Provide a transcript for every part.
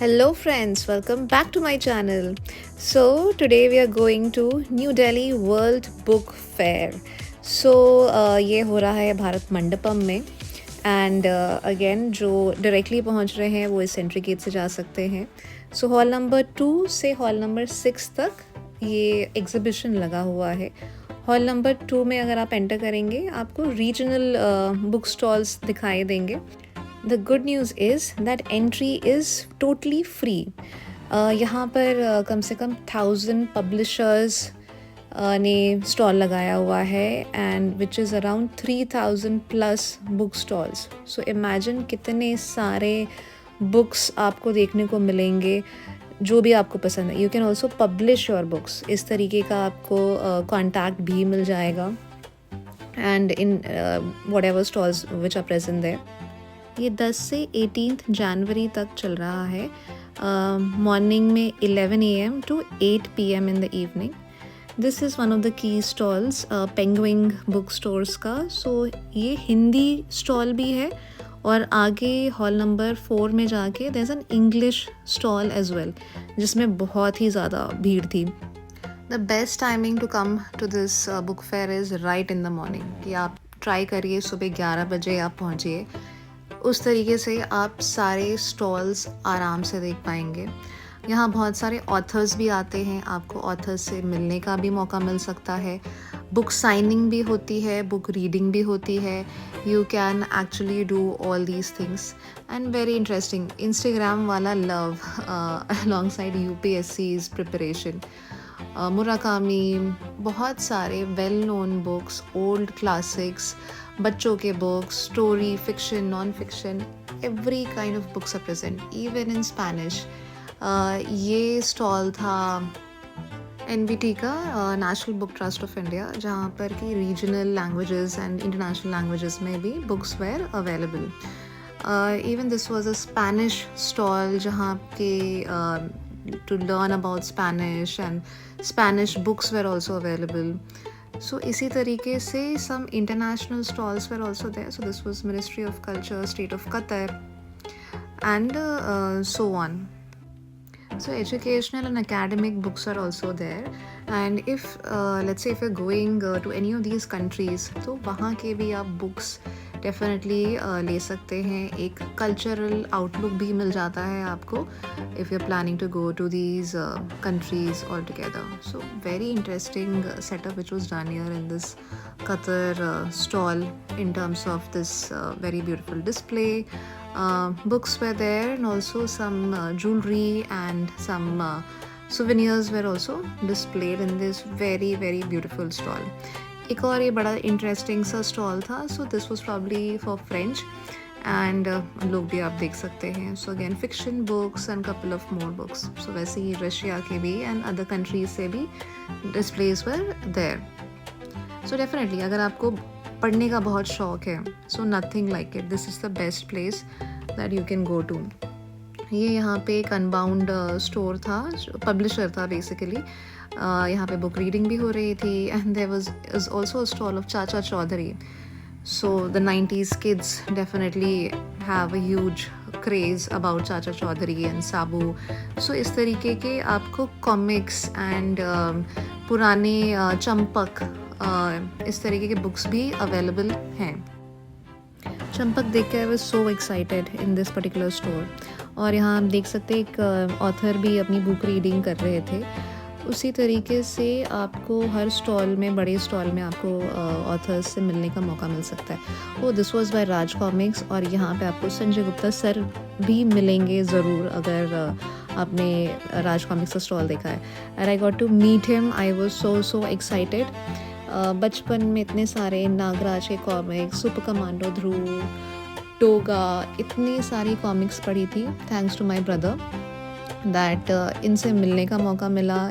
Hello friends, welcome back to my channel. So today we are going to New Delhi World Book Fair. So ये हो रहा है भारत मंडपम में and again जो directly पहुंच रहे हैं वो इस एंट्री गेट से जा सकते हैं. सो हॉल नंबर 2 से हॉल नंबर 6 तक ये एग्जिबिशन लगा हुआ है. हॉल नंबर 2 में अगर आप एंटर करेंगे आपको रीजनल बुक स्टॉल्स दिखाई देंगे. The good news is that entry is totally free. यहाँ पर कम से कम 1000 पब्लिशर्स ने स्टॉल लगाया हुआ है and which is around 3000 plus book stalls. So imagine कितने सारे बुक्स आपको देखने को मिलेंगे जो भी आपको पसंद है. You can also publish your books. इस तरीके का आपको कॉन्टैक्ट भी मिल जाएगा and in whatever stalls which are present there. ये 10 से 18 जनवरी तक चल रहा है. मॉर्निंग में 11 AM to 8 PM in the evening. This is one of the key stalls penguin book stores का. सो ये हिंदी स्टॉल भी है और आगे हॉल नंबर 4 में जाके there is an English stall as well जिसमें बहुत ही ज़्यादा भीड़ थी. The best timing to come to this book fair is right in the morning. कि आप ट्राई करिए सुबह 11 बजे आप पहुँचिए. उस तरीके से आप सारे स्टॉल्स आराम से देख पाएंगे. यहाँ बहुत सारे ऑथर्स भी आते हैं. आपको ऑथर्स से मिलने का भी मौका मिल सकता है. बुक साइनिंग भी होती है, बुक रीडिंग भी होती है. You can actually do all these things and very interesting. Instagram वाला लव अलॉन्ग साइड UPSC's प्रिपरेशन. मुराकामी, बहुत सारे well known books, old classics, बच्चों के books, story, fiction, non fiction, every kind of books are present even in Spanish. ये stall था NBT का, national book trust of India, जहाँ पर कि regional languages and international languages में भी books were available. Even this was a Spanish stall जहाँ के to learn about Spanish and Spanish books were also available. So इसी तरीके से some international stalls were also there. So this was Ministry of Culture, State of Qatar and so on. So educational and academic books are also there. And if let's say if you're going to any of these countries, तो वहाँ के भी आप books definitely ले सकते हैं. एक cultural outlook भी मिल जाता है आपको if you are planning to go to these countries all together. So very interesting setup which was done here in this Qatar stall in terms of this very beautiful display. Books were there and also some jewelry and some souvenirs were also displayed in this very very beautiful stall. एक और ये बड़ा interesting सा stall था. So this was probably for French and लोग भी आप देख सकते हैं. So again fiction books and couple of more books. So वैसे ही रशिया के भी एंड अदर कंट्रीज से भी displays were there. So definitely अगर आपको पढ़ने का बहुत शौक है, so nothing like it. This is the best place that you can go to. ये यहाँ पे एक अनबाउंड स्टोर था, पब्लिशर था बेसिकली. यहाँ पे बुक रीडिंग भी हो रही थी and there was is also a stall of Chacha Chaudhary. So the 90s kids definitely have a huge craze about Chacha Chaudhary and साबू. सो इस तरीके के आपको कॉमिक्स एंड पुराने चंपक इस तरीके के बुक्स भी अवेलेबल हैं. चंपक देख के आई was so excited in this particular store. और यहाँ आप देख सकते हैं एक ऑथर भी अपनी बुक रीडिंग कर रहे थे. उसी तरीके से आपको हर स्टॉल में, बड़े स्टॉल में आपको ऑथर्स से मिलने का मौका मिल सकता है. वो this was by Raj comics और यहाँ पे आपको संजय गुप्ता सर भी मिलेंगे ज़रूर अगर आपने राज कॉमिक्स का स्टॉल देखा है. And I got to meet him. I was so excited. बचपन में इतने सारे नागराज के comics, super commando, Dhruv, Doga, इतनी सारी कॉमिक्स पढ़ी थी thanks to my brother that इनसे मिलने का मौका मिला.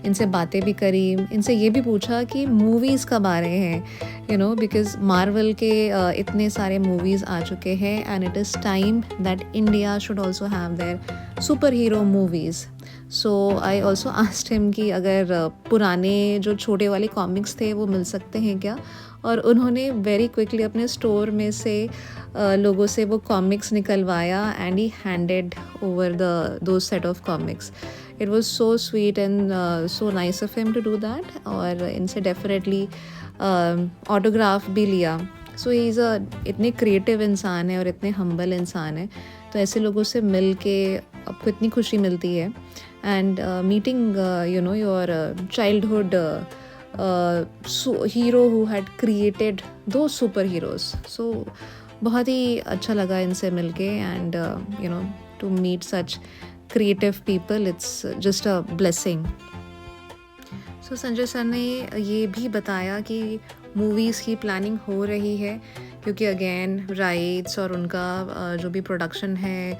इनसे बातें भी करी. इनसे ये भी पूछा कि मूवीज़ कब आ रहे हैं, यू नो, बिकॉज मार्वल के इतने सारे मूवीज़ आ चुके हैं and it is time that India should also have their super hero movies. So I also asked him कि अगर पुराने जो छोटे वाले कॉमिक्स थे वो मिल सकते हैं क्या. और उन्होंने वेरी क्विकली अपने स्टोर में से लोगों से वो कॉमिक्स निकलवाया एंड ही हैंडेड ओवर दो set of comics. It was so sweet and so nice of him to do that. और इनसे डेफिनेटली ऑटोग्राफ भी लिया. सो ही इज़ इतने क्रिएटिव इंसान है और इतने हम्बल इंसान है. तो ऐसे लोगों से मिल के आपको इतनी खुशी मिलती है. And meeting your childhood hero who had created दो सुपर हीरोज़. सो बहुत ही अच्छा लगा इनसे मिल के. And to meet such creative people, it's just a blessing. So Sanjay sir ने ये भी बताया कि मूवीज़ की प्लानिंग हो रही है, क्योंकि अगेन राइट्स और उनका जो भी प्रोडक्शन है,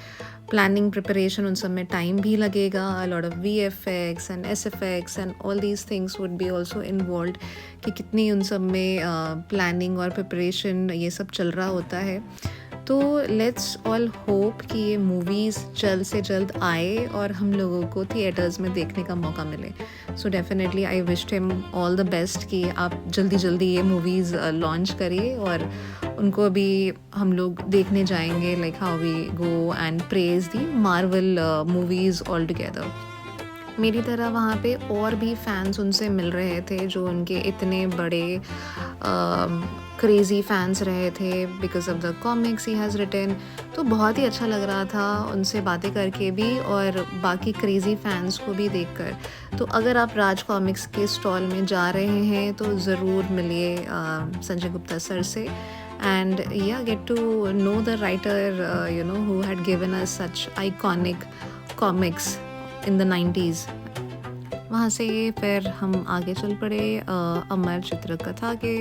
प्लानिंग प्रिपरेशन, उन सब में टाइम भी लगेगा. अ lot of VFX and SFX and all these things would be also involved, कि कितनी उन सब में प्लानिंग और प्रिपरेशन ये सब चल रहा होता है. तो लेट्स ऑल होप कि ये मूवीज़ जल्द से जल्द आए और हम लोगों को थिएटर्स में देखने का मौका मिले. So definitely I wished him all the best कि आप जल्दी जल्दी ये मूवीज़ लॉन्च करिए और उनको भी हम लोग देखने जाएंगे. Like how we go and praise the Marvel movies all together. मेरी तरह वहाँ पे और भी फैंस उनसे मिल रहे थे जो उनके इतने बड़े क्रेज़ी फैंस रहे थे because of the comics he has written. तो बहुत ही अच्छा लग रहा था उनसे बातें करके भी और बाकी क्रेज़ी फैंस को भी देखकर. तो अगर आप राज कॉमिक्स के स्टॉल में जा रहे हैं तो ज़रूर मिलिए संजय गुप्ता सर से. And yeah, get to know the writer who had given us such iconic comics in the 90s. वहाँ से फिर हम आगे चल पड़े अमर चित्रकथा के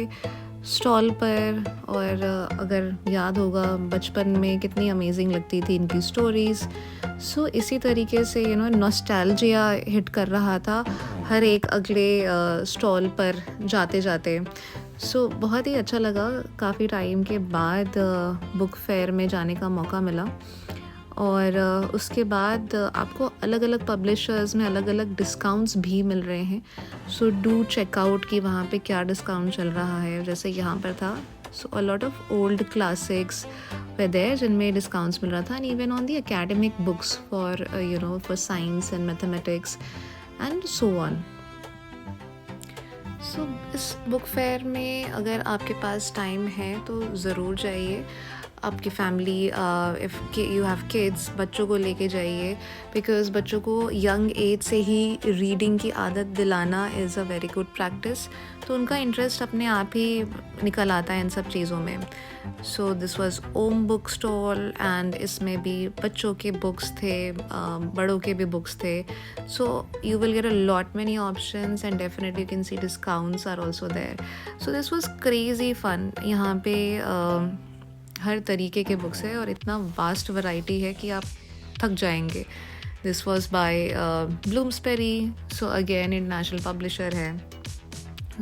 स्टॉल पर. और अगर याद होगा बचपन में कितनी अमेजिंग लगती थी इनकी स्टोरीज़. सो इसी तरीके से नॉस्टैल्जिया हिट कर रहा था हर एक अगले स्टॉल पर जाते जाते. सो बहुत ही अच्छा लगा. काफ़ी टाइम के बाद बुक फेयर में जाने का मौका मिला. और उसके बाद आपको अलग अलग पब्लिशर्स में अलग अलग डिस्काउंट्स भी मिल रहे हैं. सो डू चेकआउट कि वहाँ पे क्या डिस्काउंट चल रहा है. जैसे यहाँ पर था, so a lot of old classics were there जिनमें डिस्काउंट्स मिल रहा था. And even on the academic books for for science and mathematics and so on. So इस बुक फेयर में अगर आपके पास टाइम है तो ज़रूर जाइए. आपकी family, if you have kids, बच्चों को लेके जाइए. बिकॉज़ बच्चों को यंग एज से ही रीडिंग की आदत दिलाना is a very good practice. तो उनका इंटरेस्ट अपने आप ही निकल आता है इन सब चीज़ों में. So this was Om book stall and इसमें भी बच्चों के बुक्स थे, बड़ों के भी बुक्स थे. So you will get a lot many options and definitely you can see discounts are also there. So this was crazy fun. यहाँ पे हर तरीके के बुक्स है और इतना वास्ट वैरायटी है कि आप थक जाएंगे. This was by Bloomsbury. So again international publisher है.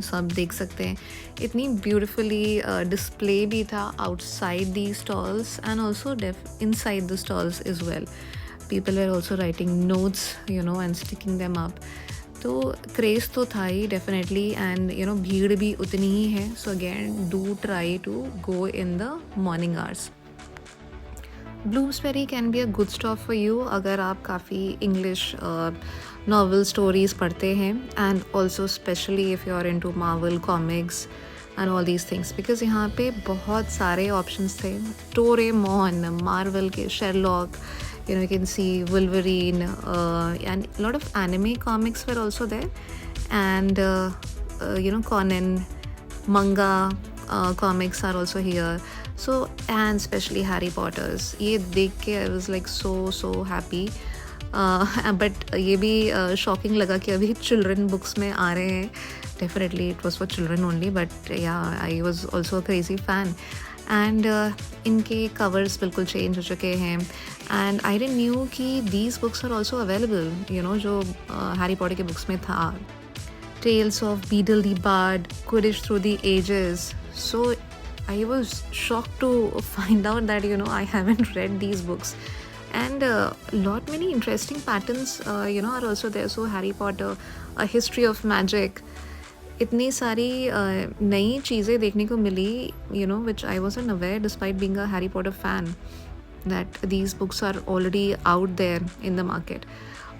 सब देख सकते हैं. इतनी ब्यूटिफुली डिस्प्ले भी था outside the stalls and also inside the stalls is well. People are also writing notes and sticking them up. तो क्रेज़ तो था ही डेफिनेटली. एंड भीड़ भी उतनी ही है. So again do try to go in the morning hours. Bloomsbury can be a good stop for you अगर आप काफ़ी इंग्लिश नॉवल स्टोरीज़ पढ़ते हैं. And also specially if you are into Marvel comics and all these things. Because यहाँ पे बहुत सारे options थे. डोरेमोन, मार्वल के Sherlock, you can see Wolverine and a lot of anime comics were also there. And Conan, manga comics are also here. So and especially Harry Potter's. ये देख के I was like so happy. But ये भी shocking लगा कि अभी children books में आ रहे हैं. Definitely it was for children only, but yeah, I was also a crazy fan. एंड इनके कवर्स बिल्कुल चेंज हो चुके हैं. एंड आई डिडंट न्यू कि these books are also available जो हैरी पॉटर के बुक्स में था. Tales of Beedle the Bard, Quidditch through the ages. So I was shocked to find out that I haven't read these books. And lot many interesting patterns are also there. So Harry Potter, A History of Magic. इतनी सारी नई चीज़ें देखने को मिली, you know, which I was unaware despite being a Harry Potter fan, that these books are already out there in the market.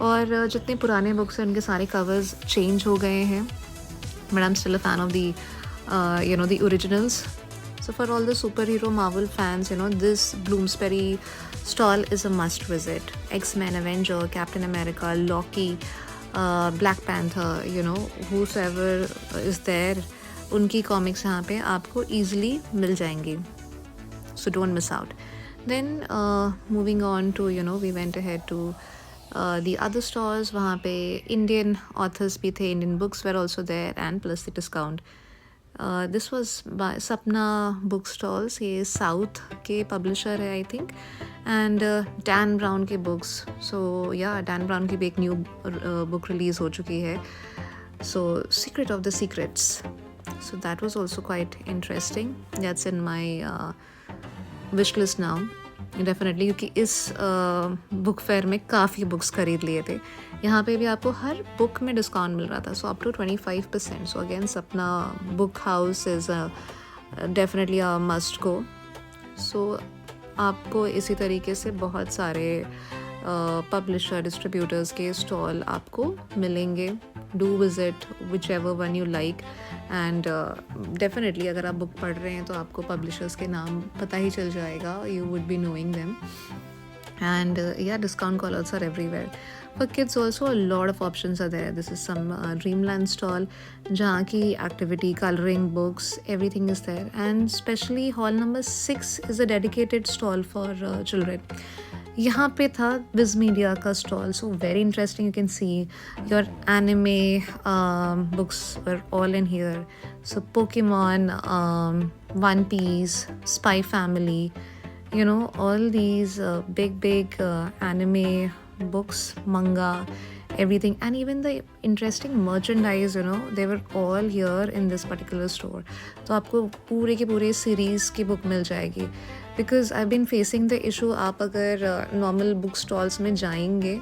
और जितने पुराने बुक्स हैं उनके सारे कवर्स चेंज हो गए हैं, but I am still a fan of the you know, the originals. So for all the superhero Marvel fans, you know, this Bloomsbury stall is a must visit. X-Men, Avenger, Captain America, Loki, Black Panther, you know, whosoever is there, उनकी comics यहाँ पे आपको easily मिल जाएंगी. So don't miss out. Then moving on to, you know, we went ahead to the other stores. वहाँ पे Indian authors भी थे, Indian books were also there, and plus the discount. This was by सपना book stalls. ये south के publisher है I think, and Dan brown के books. सो या डैन ब्राउन की भी एक न्यू बुक रिलीज़ हो चुकी है, so secret of the secrets. So that was also quite interesting. That's in my wish list now definitely, क्योंकि इस बुक फेयर में काफ़ी बुक्स खरीद लिए थे. यहाँ पे भी आपको हर बुक में डिस्काउंट मिल रहा था, so up to 25%. So again Sapna book house is definitely a must go. So आपको इसी तरीके से बहुत सारे पब्लिशर डिस्ट्रीब्यूटर्स के स्टॉल आपको मिलेंगे. Do visit which ever one you like, and definitely अगर आप बुक पढ़ रहे हैं तो आपको पब्लिशर्स के नाम पता ही चल जाएगा, you would be knowing them. And yeah, discount call-outs are everywhere. For kids also, a lot of options are there. This is some Dreamland stall, जहाँ की activity, coloring books, everything is there. And especially hall number 6 is a dedicated stall for children. यहाँ पे था Viz Media का stall, so very interesting. You can see your anime books were all in here. So Pokemon, One Piece, Spy Family, you know, all these big anime books, manga, everything, and even the interesting merchandise, you know, they were all here in this particular store. तो आपको पूरे के पूरे series की book मिल जाएगी. Because I been facing the issue, आप अगर नॉर्मल बुक स्टॉल्स में जाएंगे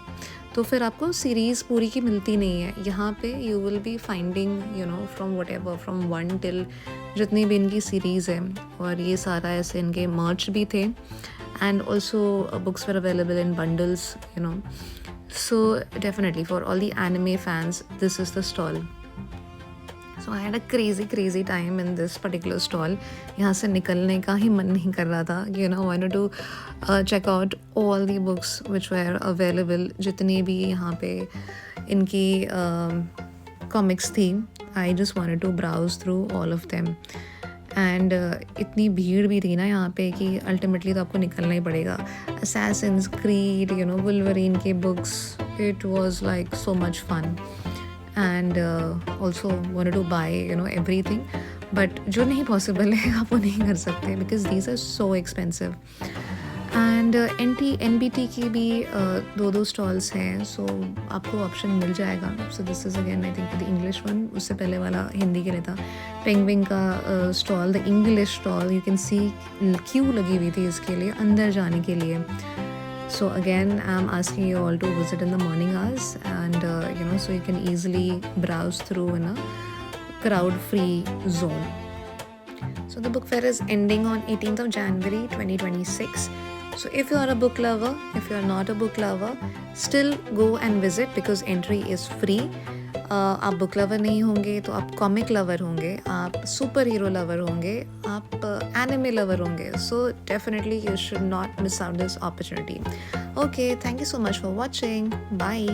तो फिर आपको सीरीज़ पूरी की मिलती नहीं है. यहाँ पे you will be finding, you know, from what ever, from 1 till जितनी भी इनकी सीरीज़ है. और ये सारा ऐसे इनके मर्च भी थे, and also books were available in bundles, you know. So definitely for all the anime fans this is the stall. So I had a crazy time in this particular stall. यहाँ से निकलने का ही मन नहीं कर रहा था, you know. Wanted to check out all the books which were available. जितनी भी यहाँ पे इनकी कॉमिक्स थी, I just wanted to browse through all of them. And इतनी भीड़ भी थी ना यहाँ पे कि अल्टीमेटली तो आपको निकलना ही पड़ेगा. Assassin's Creed, you know, Wolverine के books, it was like so much fun. And also wanted to buy, you know, everything, but जो नहीं possible है आप वो नहीं कर सकते because these are so expensive. And NBT की भी दो स्टॉल्स हैं, so आपको ऑप्शन मिल जाएगा. So this is again I think the English one. उससे पहले वाला हिंदी के लिए था. पेंगुइन का stall, the English stall, you can see queue लगी हुई थी इसके लिए अंदर जाने के लिए. So again, I'm asking you all to visit in the morning hours, and you know, so you can easily browse through in a crowd-free zone. So the book fair is ending on 18th of January 2026. So if you are a book lover, if you are not a book lover, still go and visit because entry is free. आप book lover नहीं होंगे तो आप comic lover होंगे, आप super hero lover होंगे, आप anime lover होंगे. So definitely you should not miss out this opportunity. Okay, thank you so much for watching. Bye.